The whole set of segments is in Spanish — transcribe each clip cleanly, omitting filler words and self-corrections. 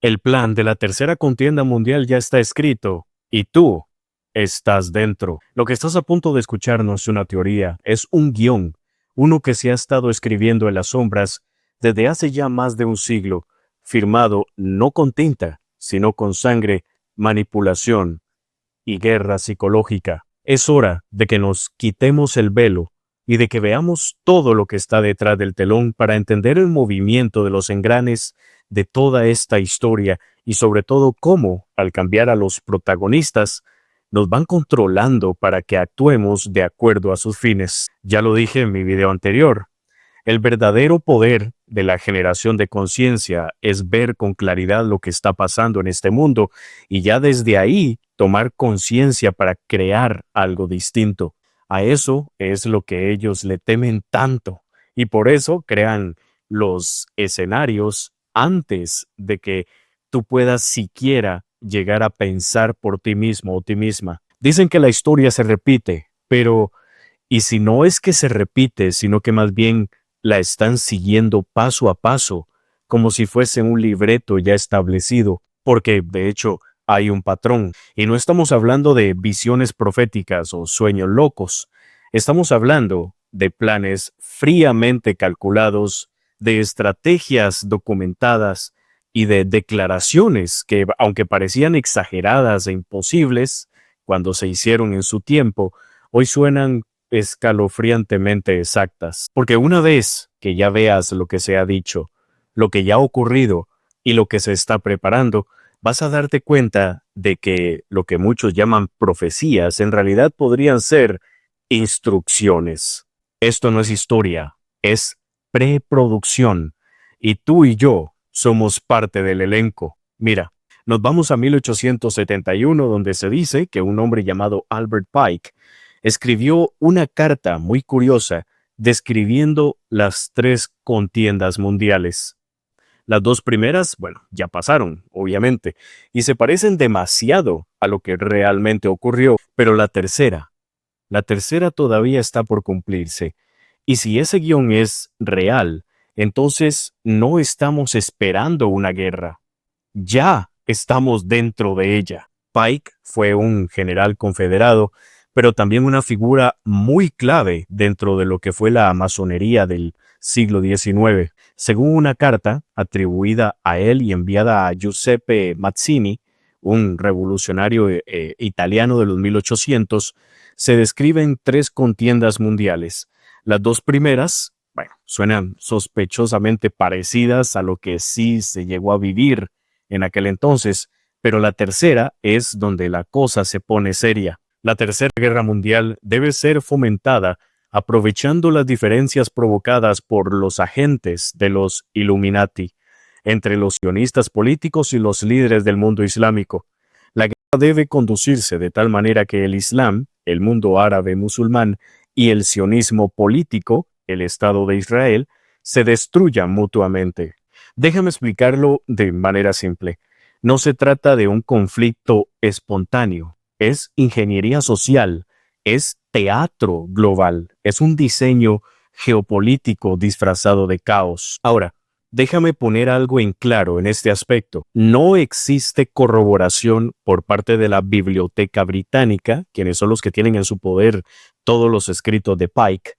El plan de la tercera contienda mundial ya está escrito y tú estás dentro. Lo que estás a punto de escuchar no es una teoría, es un guión, uno que se ha estado escribiendo en las sombras desde hace ya más de un siglo, firmado no con tinta, sino con sangre, manipulación y guerra psicológica. Es hora de que nos quitemos el velo y de que veamos todo lo que está detrás del telón para entender el movimiento de los engranes de toda esta historia y sobre todo cómo, al cambiar a los protagonistas, nos van controlando para que actuemos de acuerdo a sus fines. Ya lo dije en mi video anterior. El verdadero poder de la generación de conciencia es ver con claridad lo que está pasando en este mundo y ya desde ahí tomar conciencia para crear algo distinto. A eso es lo que ellos le temen tanto y por eso crean los escenarios antes de que tú puedas siquiera llegar a pensar por ti mismo o ti misma. Dicen que la historia se repite, pero ¿y si no es que se repite, sino que más bien la están siguiendo paso a paso, como si fuese un libreto ya establecido? Porque, de hecho, hay un patrón. Y no estamos hablando de visiones proféticas o sueños locos. Estamos hablando de planes fríamente calculados, de estrategias documentadas y de declaraciones que, aunque parecían exageradas e imposibles cuando se hicieron en su tiempo, hoy suenan escalofriantemente exactas. Porque una vez que ya veas lo que se ha dicho, lo que ya ha ocurrido y lo que se está preparando, vas a darte cuenta de que lo que muchos llaman profecías en realidad podrían ser instrucciones. Esto no es historia, es preproducción. Y tú y yo somos parte del elenco. Mira, nos vamos a 1871, donde se dice que un hombre llamado Albert Pike escribió una carta muy curiosa describiendo las tres contiendas mundiales. Las dos primeras, bueno, ya pasaron, obviamente, y se parecen demasiado a lo que realmente ocurrió, pero la tercera todavía está por cumplirse. Y si ese guión es real, entonces no estamos esperando una guerra. Ya estamos dentro de ella. Pike fue un general confederado, pero también una figura muy clave dentro de lo que fue la masonería del siglo XIX. Según una carta atribuida a él y enviada a Giuseppe Mazzini, un revolucionario italiano de los 1800, se describen tres contiendas mundiales. Las dos primeras, bueno, suenan sospechosamente parecidas a lo que sí se llegó a vivir en aquel entonces, pero la tercera es donde la cosa se pone seria. La Tercera Guerra Mundial debe ser fomentada aprovechando las diferencias provocadas por los agentes de los Illuminati entre los sionistas políticos y los líderes del mundo islámico. La guerra debe conducirse de tal manera que el Islam, el mundo árabe musulmán y el sionismo político, el Estado de Israel, se destruyan mutuamente. Déjame explicarlo de manera simple. No se trata de un conflicto espontáneo, es ingeniería social, es teatro global, es un diseño geopolítico disfrazado de caos. Ahora, déjame poner algo en claro en este aspecto. No existe corroboración por parte de la Biblioteca Británica, quienes son los que tienen en su poder todos los escritos de Pike,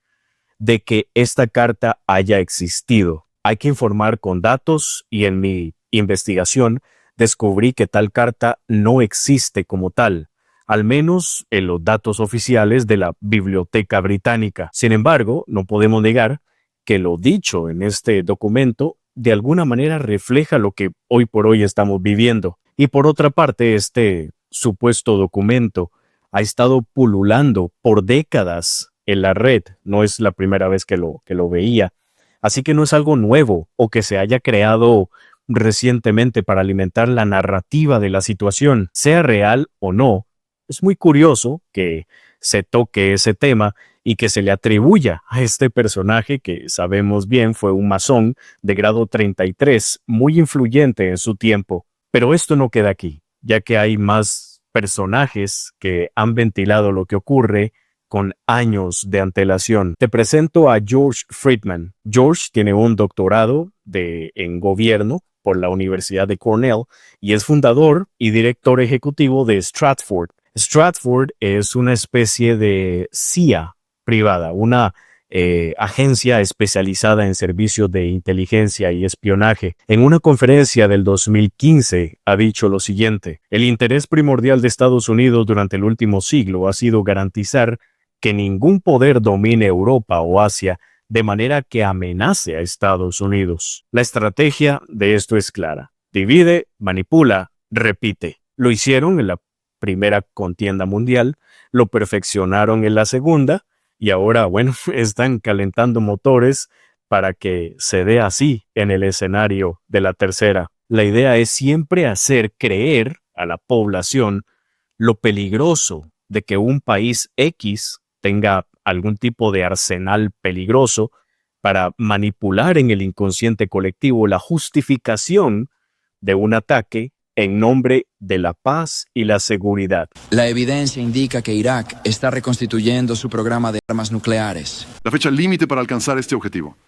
de que esta carta haya existido. Hay que informar con datos y en mi investigación descubrí que tal carta no existe como tal, al menos en los datos oficiales de la Biblioteca Británica. Sin embargo, no podemos negar que lo dicho en este documento de alguna manera refleja lo que hoy por hoy estamos viviendo. Y por otra parte, este supuesto documento ha estado pululando por décadas en la red. No es la primera vez que lo veía. Así que no es algo nuevo o que se haya creado recientemente para alimentar la narrativa de la situación, sea real o no. Es muy curioso que se toque ese tema y que se le atribuya a este personaje que sabemos bien fue un masón de grado 33, muy influyente en su tiempo. Pero esto no queda aquí, ya que hay más personajes que han ventilado lo que ocurre con años de antelación. Te presento a George Friedman. George tiene un doctorado en gobierno por la Universidad de Cornell y es fundador y director ejecutivo de Stratford. Stratford es una especie de CIA privada, una agencia especializada en servicios de inteligencia y espionaje. En una conferencia del 2015 ha dicho lo siguiente: el interés primordial de Estados Unidos durante el último siglo ha sido garantizar que ningún poder domine Europa o Asia de manera que amenace a Estados Unidos. La estrategia de esto es clara: divide, manipula, repite. Lo hicieron en la primera contienda mundial, lo perfeccionaron en la segunda, y ahora, bueno, están calentando motores para que se dé así en el escenario de la tercera. La idea es siempre hacer creer a la población lo peligroso de que un país X tenga algún tipo de arsenal peligroso para manipular en el inconsciente colectivo la justificación de un ataque en nombre de la paz y la seguridad. La evidencia indica que Irak está reconstituyendo su programa de armas nucleares. La fecha límite para alcanzar este objetivo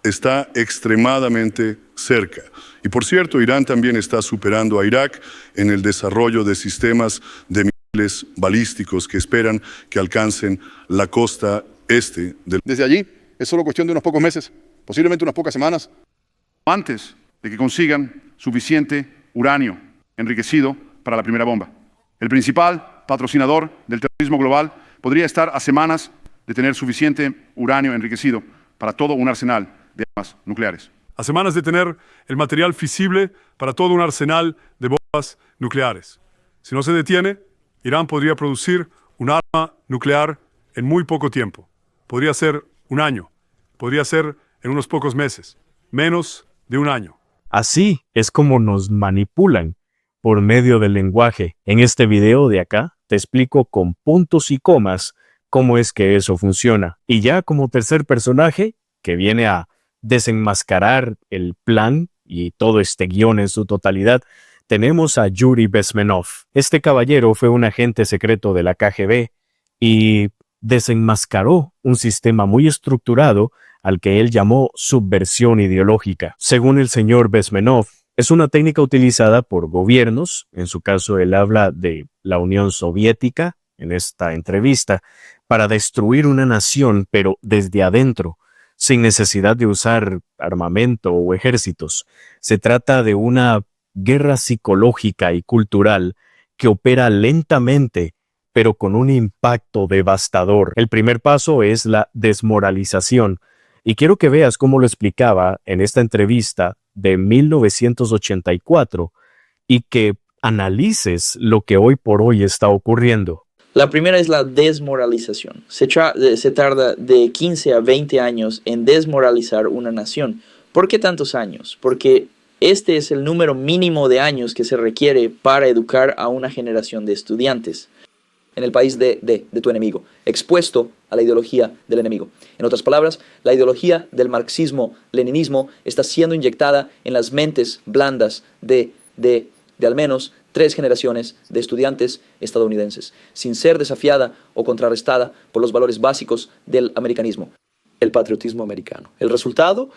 está extremadamente cerca. Y por cierto, Irán también está superando a Irak en el desarrollo de sistemas de misiles balísticos que esperan que alcancen la costa este del... Desde allí es solo cuestión de unos pocos meses, posiblemente unas pocas semanas, antes de que consigan suficiente uranio enriquecido para la primera bomba. El principal patrocinador del terrorismo global podría estar a semanas de tener suficiente uranio enriquecido para todo un arsenal de armas nucleares. A semanas de tener el material fisible para todo un arsenal de bombas nucleares. Si no se detiene, Irán podría producir un arma nuclear en muy poco tiempo. Podría ser un año, podría ser en unos pocos meses, menos de un año. Así es como nos manipulan por medio del lenguaje. En este video de acá te explico con puntos y comas cómo es que eso funciona. Y ya como tercer personaje que viene a desenmascarar el plan y todo este guión en su totalidad, tenemos a Yuri Bezmenov. Este caballero fue un agente secreto de la KGB y desenmascaró un sistema muy estructurado al que él llamó subversión ideológica. Según el señor Bezmenov, es una técnica utilizada por gobiernos, en su caso él habla de la Unión Soviética en esta entrevista, para destruir una nación, pero desde adentro, sin necesidad de usar armamento o ejércitos. Se trata de una guerra psicológica y cultural que opera lentamente, pero con un impacto devastador. El primer paso es la desmoralización. Y quiero que veas cómo lo explicaba en esta entrevista de 1984 y que analices lo que hoy por hoy está ocurriendo. La primera es la desmoralización. Se tarda de 15 a 20 años en desmoralizar una nación. ¿Por qué tantos años? Porque este es el número mínimo de años que se requiere para educar a una generación de estudiantes en el país de tu enemigo, expuesto a la ideología del enemigo. En otras palabras, la ideología del marxismo-leninismo está siendo inyectada en las mentes blandas de al menos 3 generaciones de estudiantes estadounidenses, sin ser desafiada o contrarrestada por los valores básicos del americanismo. El patriotismo americano. El resultado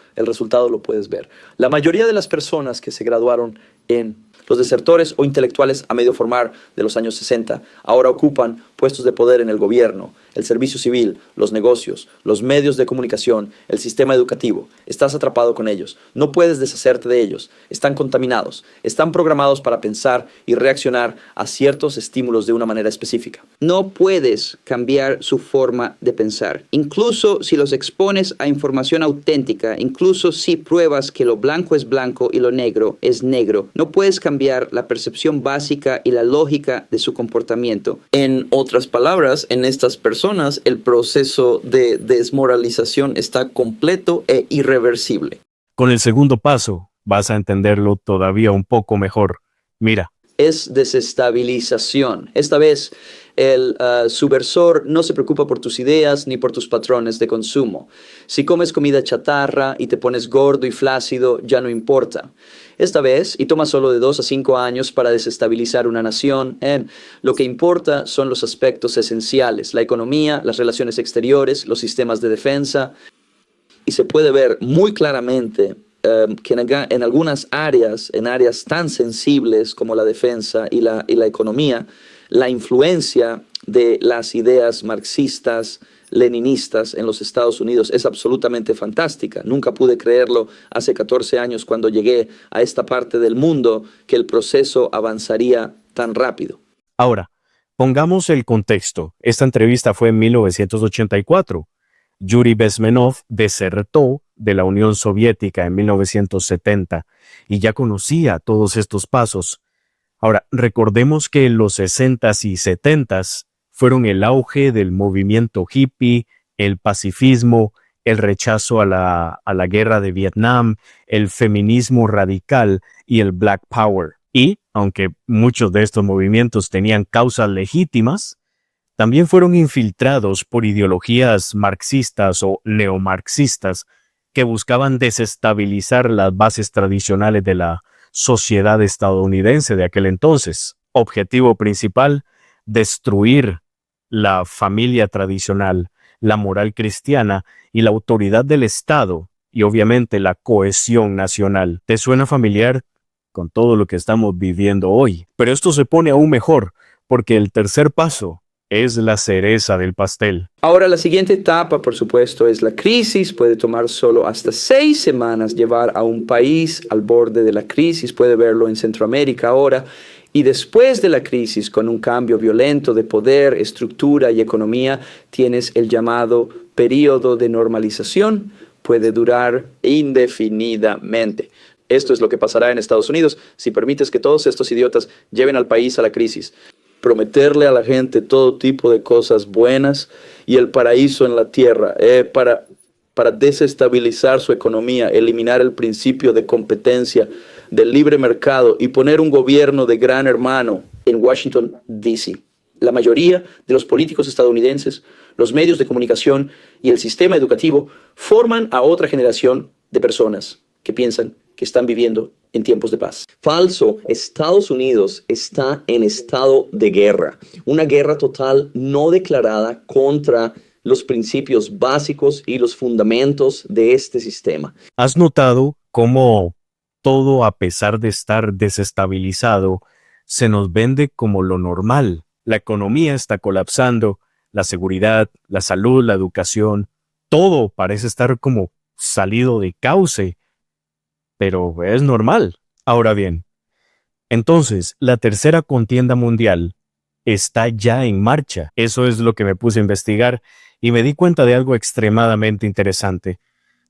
lo puedes ver. La mayoría de las personas que se graduaron en los desertores o intelectuales a medio formar de los años 60 ahora ocupan puestos de poder en el gobierno, el servicio civil, los negocios, los medios de comunicación, el sistema educativo. Estás atrapado con ellos. No puedes deshacerte de ellos. Están contaminados. Están programados para pensar y reaccionar a ciertos estímulos de una manera específica. No puedes cambiar su forma de pensar. Incluso si los expones a información auténtica, incluso si pruebas que lo blanco es blanco y lo negro es negro, no puedes cambiar la percepción básica y la lógica de su comportamiento. En otras palabras, en estas personas, el proceso de desmoralización está completo e irreversible. Con el segundo paso, vas a entenderlo todavía un poco mejor. Mira. Es desestabilización. Esta vez, el subversor no se preocupa por tus ideas ni por tus patrones de consumo. Si comes comida chatarra y te pones gordo y flácido, ya no importa. Esta vez, y toma solo de 2 a 5 años para desestabilizar una nación, lo que importa son los aspectos esenciales, la economía, las relaciones exteriores, los sistemas de defensa. Y se puede ver muy claramente que en algunas áreas, en áreas tan sensibles como la defensa y la economía, la influencia de las ideas marxistas, leninistas en los Estados Unidos es absolutamente fantástica. Nunca pude creerlo hace 14 años cuando llegué a esta parte del mundo que el proceso avanzaría tan rápido. Ahora, pongamos el contexto. Esta entrevista fue en 1984. Yuri Bezmenov desertó de la Unión Soviética en 1970 y ya conocía todos estos pasos. Ahora, recordemos que los 60s y 70s fueron el auge del movimiento hippie, el pacifismo, el rechazo a la guerra de Vietnam, el feminismo radical y el Black Power. Y, aunque muchos de estos movimientos tenían causas legítimas, también fueron infiltrados por ideologías marxistas o neomarxistas que buscaban desestabilizar las bases tradicionales de la sociedad estadounidense de aquel entonces. Objetivo principal: destruir la familia tradicional, la moral cristiana y la autoridad del Estado y obviamente la cohesión nacional. ¿Te suena familiar con todo lo que estamos viviendo hoy? Pero esto se pone aún mejor porque el tercer paso es la cereza del pastel. Ahora, la siguiente etapa, por supuesto, es la crisis. Puede tomar solo hasta 6 semanas llevar a un país al borde de la crisis. Puede verlo en Centroamérica ahora. Y después de la crisis, con un cambio violento de poder, estructura y economía, tienes el llamado periodo de normalización. Puede durar indefinidamente. Esto es lo que pasará en Estados Unidos si permites que todos estos idiotas lleven al país a la crisis. Prometerle a la gente todo tipo de cosas buenas y el paraíso en la tierra para desestabilizar su economía, eliminar el principio de competencia, del libre mercado y poner un gobierno de gran hermano en Washington, D.C. La mayoría de los políticos estadounidenses, los medios de comunicación y el sistema educativo forman a otra generación de personas que piensan que están viviendo en tiempos de paz. Falso. Estados Unidos está en estado de guerra. Una guerra total no declarada contra los principios básicos y los fundamentos de este sistema. ¿Has notado cómo todo, a pesar de estar desestabilizado, se nos vende como lo normal? La economía está colapsando, la seguridad, la salud, la educación, todo parece estar como salido de cauce. Pero es normal. Ahora bien, entonces la tercera contienda mundial está ya en marcha. Eso es lo que me puse a investigar y me di cuenta de algo extremadamente interesante.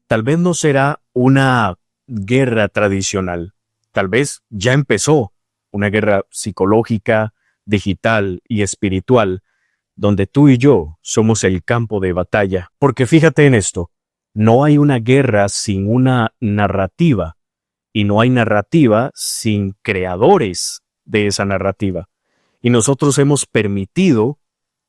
Tal vez no será una guerra tradicional. Tal vez ya empezó una guerra psicológica, digital y espiritual, donde tú y yo somos el campo de batalla. Porque fíjate en esto. No hay una guerra sin una narrativa, y no hay narrativa sin creadores de esa narrativa. Y nosotros hemos permitido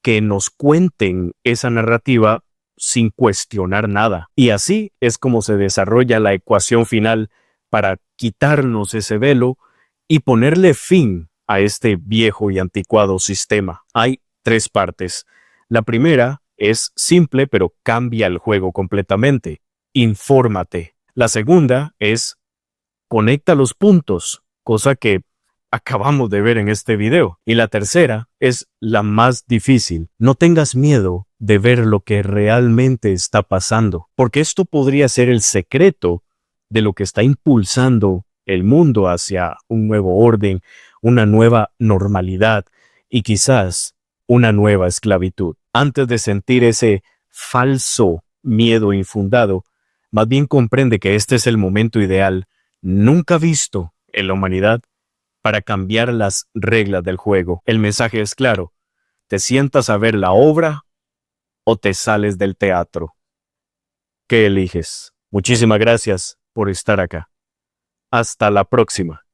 que nos cuenten esa narrativa sin cuestionar nada. Y así es como se desarrolla la ecuación final para quitarnos ese velo y ponerle fin a este viejo y anticuado sistema. Hay 3 partes. La primera es simple, pero cambia el juego completamente. Infórmate. La segunda es conecta los puntos, cosa que acabamos de ver en este video. Y la tercera es la más difícil. No tengas miedo de ver lo que realmente está pasando, porque esto podría ser el secreto de lo que está impulsando el mundo hacia un nuevo orden, una nueva normalidad y quizás una nueva esclavitud. Antes de sentir ese falso miedo infundado, más bien comprende que este es el momento ideal, nunca visto en la humanidad, para cambiar las reglas del juego. El mensaje es claro: ¿te sientas a ver la obra o te sales del teatro? ¿Qué eliges? Muchísimas gracias por estar acá. Hasta la próxima.